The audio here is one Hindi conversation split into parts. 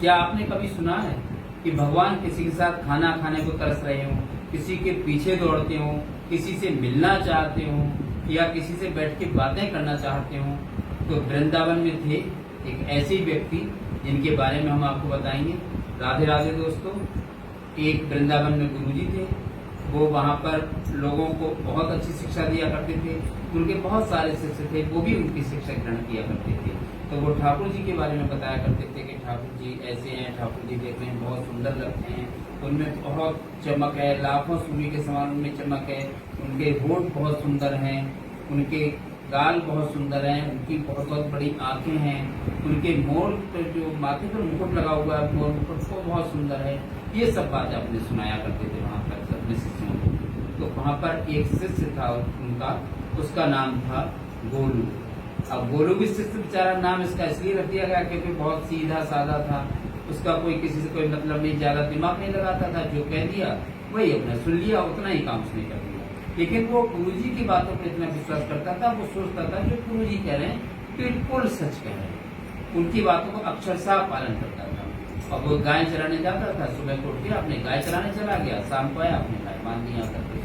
क्या आपने कभी सुना है कि भगवान किसी के साथ खाना खाने को तरस रहे हो, किसी के पीछे दौड़ते हो, किसी से मिलना चाहते हो या किसी से बैठ के बातें करना चाहते हो? तो वृंदावन में थे एक ऐसे व्यक्ति जिनके बारे में हम आपको बताएंगे। राधे राधे दोस्तों। एक वृंदावन में गुरुजी थे। वो वहाँ पर लोगों को बहुत अच्छी शिक्षा दिया करते थे। उनके बहुत सारे शिष्य थे, वो भी उनकी शिक्षा ग्रहण किया करते थे। तो वो ठाकुर जी के बारे में बताया करते थे कि ठाकुर जी ऐसे हैं, ठाकुर जी देखने में बहुत सुंदर लगते हैं, उनमें बहुत चमक है, लाखों सूर्य के समान उनमें चमक है, उनके होठ बहुत सुंदर हैं, उनके गाल बहुत सुंदर हैं, उनकी बहुत बहुत बड़ी आंखें हैं, उनके मोर जो माथे पर मुकुट लगा हुआ है, मोर मुकुट वो बहुत सुंदर है। ये सब बातें अपने सुनाया करते थे वहाँ पर अपने शिष्यों को। तो वहाँ पर एक शिष्य था उनका, उसका नाम था गोलू। अब गोलू भी शिष्य बेचारा नाम इसका इसलिए रख दिया गया क्योंकि बहुत सीधा साधा था। उसका कोई किसी से कोई मतलब नहीं, ज्यादा दिमाग नहीं लगाता था। जो कह दिया वही अपने सुन लिया, उतना ही काम उसने कर दिया। लेकिन वो गुरुजी की बातों पर इतना विश्वास करता था, वो सोचता था जो गुरुजी कह रहे हैं बिल्कुल सच कह रहे हैं। उनकी बातों को अक्षरशः पालन करता था। और वो गाय चराने जाता था, सुबह को उठ के अपने गाय चराने चला गया, शाम को आया अपने गाय बांध दिया करके।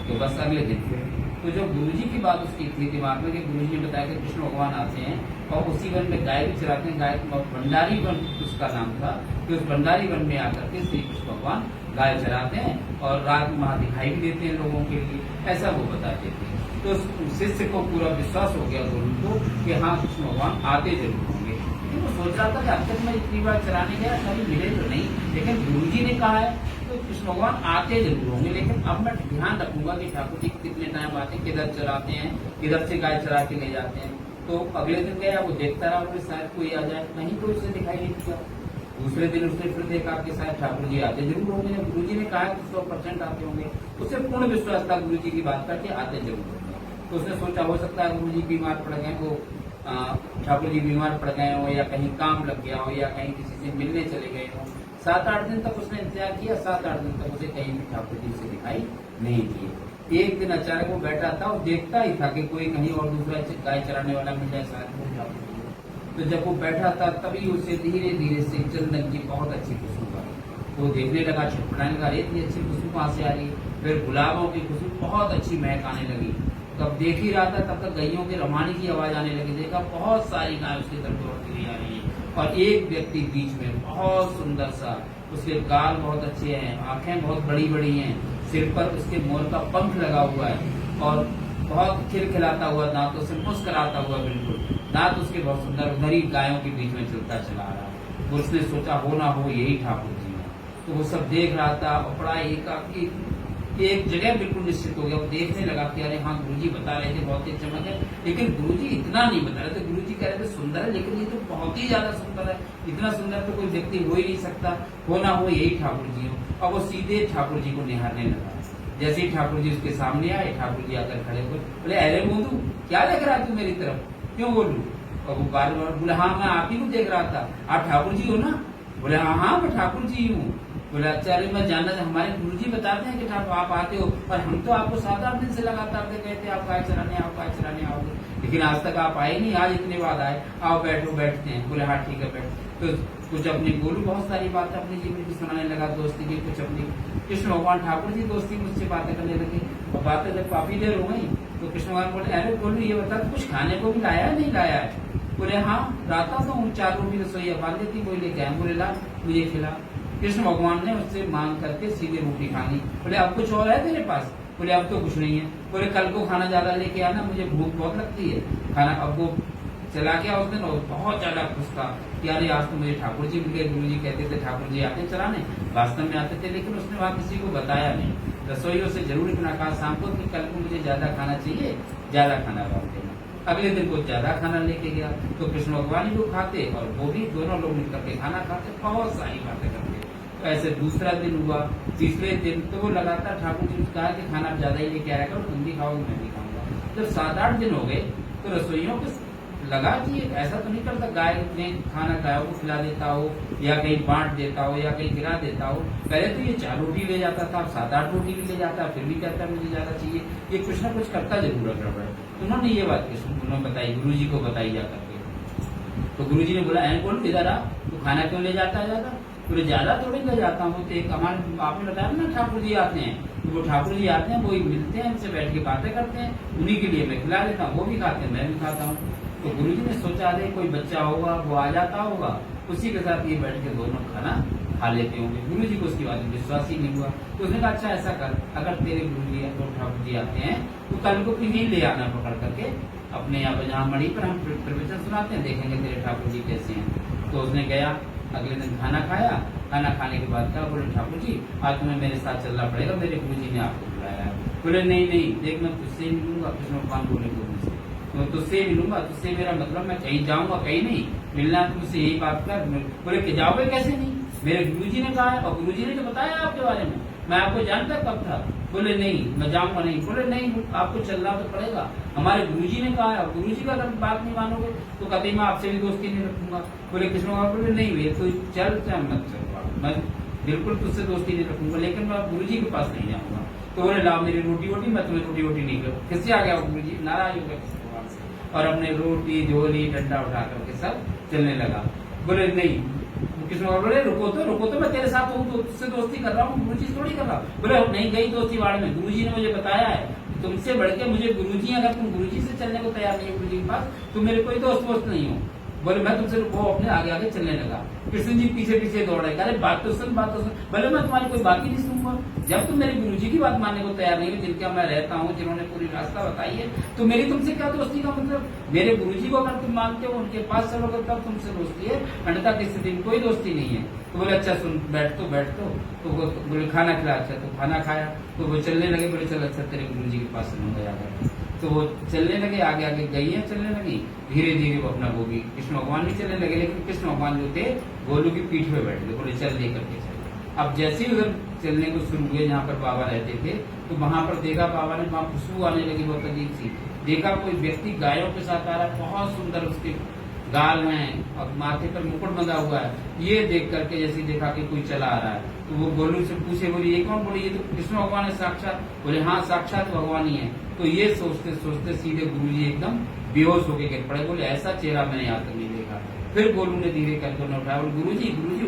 तो बस अगले दिन फिर तो जो गुरुजी की बात उसकी थी दिमाग में कि गुरुजी ने बताया कि कृष्ण भगवान आते हैं और उसी वन में गाय भी चराते हैं। गाय भंडारी वन उसका नाम था कि उस भंडारी वन में आकर के श्री कृष्ण भगवान गाय चराते हैं और रात में वहां दिखाई भी देते हैं लोगों के लिए, ऐसा वो बताते थे। तो शिष्य को पूरा विश्वास हो गया गुरु को कि हाँ कृष्ण भगवान आते जरूर होंगे। वो सोच रहा था कि अब तक मैं इतनी बार चराने गया, कभी मिले तो नहीं, लेकिन गुरुजी ने कहा है तो कृष्ण भगवान आते जरूर होंगे। लेकिन अब मैं ध्यान रखूंगा कि ठाकुर जी कितने टाइम आते हैं, किधर चराते हैं, किधर से गाय चरा के ले जाते हैं। तो अगले दिन गया, वो देखता रहा कि शायद कोई आ जाए, कहीं तो उसे दिखाई नहीं दिया। दूसरे दिन उसने फिर देखा कि शायद ठाकुर जी आते जरूर होंगे। गुरु जी ने कहा कि 100% आते होंगे। उसे पूर्ण विश्वास था गुरु जी की बात करके आते जरूर होंगे। तो उसने सोचा हो सकता है गुरु जी बीमार पड़ गए, वो ठाकुर जी बीमार पड़ गए हो या कहीं काम लग गया हो या कहीं किसी से मिलने चले गए हो। 7-8 दिन तक उसने इंतजार किया, 7-8 दिन तक उसे कहीं भी ठाकुर जी से दिखाई नहीं दिए। एक दिन अचानक वो बैठा था और देखता ही था कि कोई कहीं और दूसरा गाय चराने वाला मिल जाए, शायद वो ठाकुर जी। तो जब वो बैठा था तभी उसे धीरे धीरे से चंदन की बहुत अच्छी खुशबू आई। वो देखने लगा, छटपटाने लगा, इतनी अच्छी खुशबू कहाँ से आ रही है। फिर गुलाबों की खुशबू बहुत अच्छी महक आने लगी। तब देख ही रहा था तब तक गैयों के रवाने की आवाज आने लगी। देखा बहुत सारी गाय उसकी तरफ दौड़ती हुई आ रही है और एक व्यक्ति बीच में बहुत सुंदर सा, उसके गाल बहुत अच्छे हैं, आंखें बहुत बड़ी बड़ी हैं, सिर पर उसके मोर का पंख लगा हुआ है और बहुत खिलखिलाता हुआ दांतों से मुस्कुराता हुआ, बिल्कुल दांत उसके बहुत सुंदर, उधर ही गायों के बीच में चलता चला आ रहा है। वो उसने सोचा हो ना हो यही ठाकुर जी है। तो वो सब देख रहा था और बड़ा एक जगह बिल्कुल निश्चित हो गया। वो देखने लगा कि अरे हाँ गुरुजी बता रहे थे बहुत ही चमक है, लेकिन गुरुजी इतना नहीं बता रहे थे। गुरुजी कह रहे थे सुंदर है, लेकिन ये तो बहुत ही ज्यादा सुंदर है, इतना सुंदर तो कोई व्यक्ति हो ही नहीं सकता, हो ना हो यही ठाकुर जी हो। और वो सीधे ठाकुर जी को निहारने लगा। जैसे ही ठाकुर जी उसके सामने आए, ठाकुर जी आकर खड़े हुए, बोले अरे मोदू क्या देख रहा है तू मेरी तरफ, क्यों बोलू? और वो बार बार बोले हाँ मैं आप ही को देख रहा था, आप ठाकुर जी हो ना? बोले हाँ हाँ मैं ठाकुर जी हूँ। बोला अच्छा, अरे मैं जानना था, हमारे गुरुजी बताते हैं कि ठाकुर आप आते हो और हम तो आपको 7-8 दिन से लगातार कहते आप गाय चराने आओ, गाय चराने आओगे, लेकिन आज तक आप आए नहीं, आज इतने बाद आए, आओ बैठो। बैठते हैं। बोले हाँ ठीक है बैठ। तो कुछ अपनी गोलू बहुत सारी बातें अपनी जीवन की सुनाने लगा दोस्ती की, कुछ अपनी कृष्ण भगवान ठाकुर जी दोस्ती मुझसे बातें करने लगे। और बातें जब काफी देर हो गई तो कृष्ण भगवान बोले अरे गोलू ये बता कुछ खाने को भी लाया नहीं लाया है? बोले हाँ लाता तो हूँ, 4 रोटी रसोई बांध देती, कोई लेके आया। बोले ला मुझे खिला। कृष्ण भगवान ने उससे मांग करके सीधे रोटी खानी। बोले अब कुछ और है तेरे पास? बोले अब तो कुछ नहीं है। बोले कल को खाना ज्यादा लेके आना, मुझे भूख बहुत लगती है खाना। अब वो चला गया उस दिन और बहुत ज्यादा खुश था कि अरे आज तो मुझे ठाकुर जी मिल गए। गुरु जी कहते थे ठाकुर जी आते चलाने, वास्तव में आते थे, लेकिन उसने वहां किसी को बताया नहीं। रसोइयों से जरूर इतना कहा शाम को कि कल को मुझे ज्यादा खाना चाहिए, ज्यादा खाना बांध देना। अगले दिन को ज्यादा खाना लेके गया तो कृष्ण भगवान ही वो खाते और वो भी, दोनों लोग मिलकर के खाना खाते, बहुत सारी बातें करते। तो ऐसे दूसरा दिन हुआ, तीसरे दिन तो वो लगातार ठाकुर जी ने कहा कि खाना ज्यादा ही लेके आया करो, तुम भी खाओगे मैं भी खाऊंगा। जब 7-8 दिन हो गए तो रसोइयों को लगा कि ऐसा तो नहीं करता, गाय ने खाना खाया वो खिला देता हो या कहीं बांट देता हो या कहीं गिरा देता हो। पहले तो ये 4 रोटी ले जाता था, 7-8 रोटी भी ले जाता, फिर भी कहता मुझे ज्यादा चाहिए। ये कुछ ना कुछ करता जरूर गड़बड़ है। उन्होंने ये बात उन्होंने बताई, गुरु जी को बताई जा करके। तो गुरु जी ने बोला बोल इधर आ, तो खाना क्यों ले जाता है ज्यादा? बोले ज्यादा थोड़ी ले जाता हूँ, तो एक हमारे आपने बताया ना ठाकुर जी आते हैं, तो वो ठाकुर जी आते हैं, वही मिलते हैं, उनसे बैठ के बातें करते हैं, उन्हीं के लिए मैं खिला देता हूँ, वो भी खाते हैं, मैं भी खाता हूँ। तो गुरु जी ने सोचा अरे कोई बच्चा होगा वो आ जाता होगा, उसी के साथ ये बैठ के दोनों खाना खा लेते होंगे। गुरु जी को उसकी बात में विश्वास ही नहीं हुआ, तो उसने कहा अच्छा ऐसा कर, अगर तेरे गुरु जी ठाकुर जी आते हैं तो कल को इन्हीं ले आना पकड़ करके अपने यहाँ पे, जहाँ मणि पर हम प्रवचन सुनाते हैं, देखेंगे तेरे ठाकुर जी कैसे हैं। तो उसने गया, अगले दिन खाना खाया, खाना खाने के बाद कहा बोले ठाकुर जी आज तुम्हें मेरे साथ चलना पड़ेगा, मेरे गुरु जी ने आपको बुलाया है। बोले नहीं नहीं देख मैं तुझसे ही मिलूंगा, कृष्ण भगवान बोले गुरु से, तो तुझसे मिलूंगा, तुझसे मेरा मतलब मैं कहीं जाऊंगा कहीं नहीं, मिलना तुझसे यही बात कर। बोले कि जाओगे कैसे नहीं, मेरे गुरुजी ने कहा है और गुरुजी ने तो बताया आपके बारे में, मैं आपको जानता कब था। बोले नहीं मैं जाऊंगा नहीं। बोले नहीं आपको चलना तो पड़ेगा, हमारे गुरुजी ने कहा है, गुरुजी का अगर बात नहीं मानोगे तो कभी मैं आपसे भी दोस्ती नहीं रखूंगा। बोले कृष्ण भगवान बोले नहीं भैया तू चल चाहे मत चल, मैं बिल्कुल तुझसे दोस्ती नहीं रखूंगा, लेकिन मैं गुरुजी के पास नहीं जाऊंगा। तो बोले लाओ मेरी रोटी वोटी, मैं तुम्हें रोटी वोटी नहीं करूँ। किससे आ गया गुरुजी, नाराज हो गया कृष्ण भगवान से, और अपने रोटी झोली डंडा उठा करके सब चलने लगा। बोले नहीं, कृष्ण भगवान बोले रुको तो मैं तेरे साथ हूँ, तो तुझसे दोस्ती कर रहा हूँ, गुरुजी थोड़ी कर रहा हूँ। बोले नहीं गई दोस्ती बाड़ में, गुरुजी ने मुझे बताया है, तुमसे बढ़ के मुझे गुरुजी, अगर तुम गुरुजी से चलने को तैयार नहीं हो गुरुजी के पास, तो मेरे कोई दोस्त वोस्त नहीं हो। बोले मैं तुमसे, वो अपने आगे आगे चलने लगा, कृष्ण जी पीछे पीछे दौड़े, अरे बात तो सुन। बोले मैं तुम्हारी कोई बात ही नहीं सुनूंगा, जब तुम मेरे गुरुजी की बात मानने को तैयार नहीं हो, जिनका मैं रहता हूँ, जिन्होंने पूरी रास्ता बताई है, तो मेरी तुमसे क्या दोस्ती का मतलब। मेरे गुरुजी को अगर तुम मानते हो, उनके पास चलोगे तब तुमसे दोस्ती है, अन्यथा की स्थिति में कोई दोस्ती नहीं है। तो बोले अच्छा सुन बैठ तो वो बोले खाना खिला, अच्छा तो खाना खाया, तो वो चलने लगे। बोले चल अच्छा तेरे गुरुजी के पास चलूंगा जाकर। तो वो चलने लगे, आगे आगे गईया चलने लगी, धीरे धीरे वो अपना गोभी, कृष्ण भगवान भी चलने लगे, लेकिन कृष्ण भगवान जो थे गोलू की पीठ पे बैठ गए। बोले चल लेकर के चल। अब जैसे ही उधर चलने को शुरू हुए जहाँ पर बाबा रहते थे, तो वहां पर देखा बाबा ने, वहां खुशबू आने लगी बहुत अजीब सी, देखा कोई व्यक्ति गायों के साथ आ रहा है, बहुत सुंदर उसके गाल में और माथे पर मुकुट बंधा हुआ है। ये देख करके जैसे देखा कि कोई चला आ रहा है, तो वो गोलू से पूछे, बोली ये कौन? बोले ये तो कृष्ण भगवान है साक्षात। बोले हाँ साक्षात भगवान ही है। तो ये सोचते सोचते सीधे गुरुजी एकदम बेहोश होके गिर पड़े। बोले ऐसा चेहरा मैंने आज तक नहीं देखा। फिर गोलू ने धीरे करके उन्हें उठाया, बोले गुरुजी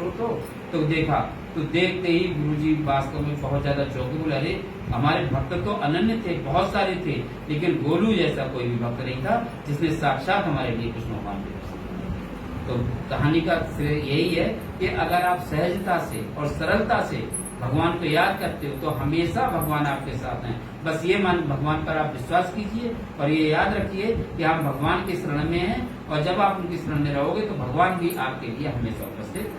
उठो तो देखा, तो देखते ही गुरुजी वास्तव में बहुत ज्यादा चौंके। बोले अरे हमारे भक्त तो अनन्य थे, बहुत सारे थे, लेकिन गोलू जैसा कोई भी भक्त नहीं था जिसने साक्षात हमारे लिए कृष्ण भगवान के दर्शन किए। तो कहानी का श्रेय यही है कि अगर आप सहजता से और सरलता से भगवान को याद करते हो तो हमेशा भगवान आपके साथ हैं। बस ये मान भगवान पर आप विश्वास कीजिए और ये याद रखिए कि आप भगवान की शरण में हैं, और जब आप उनकी शरण में रहोगे तो भगवान भी आपके लिए हमेशा उपस्थित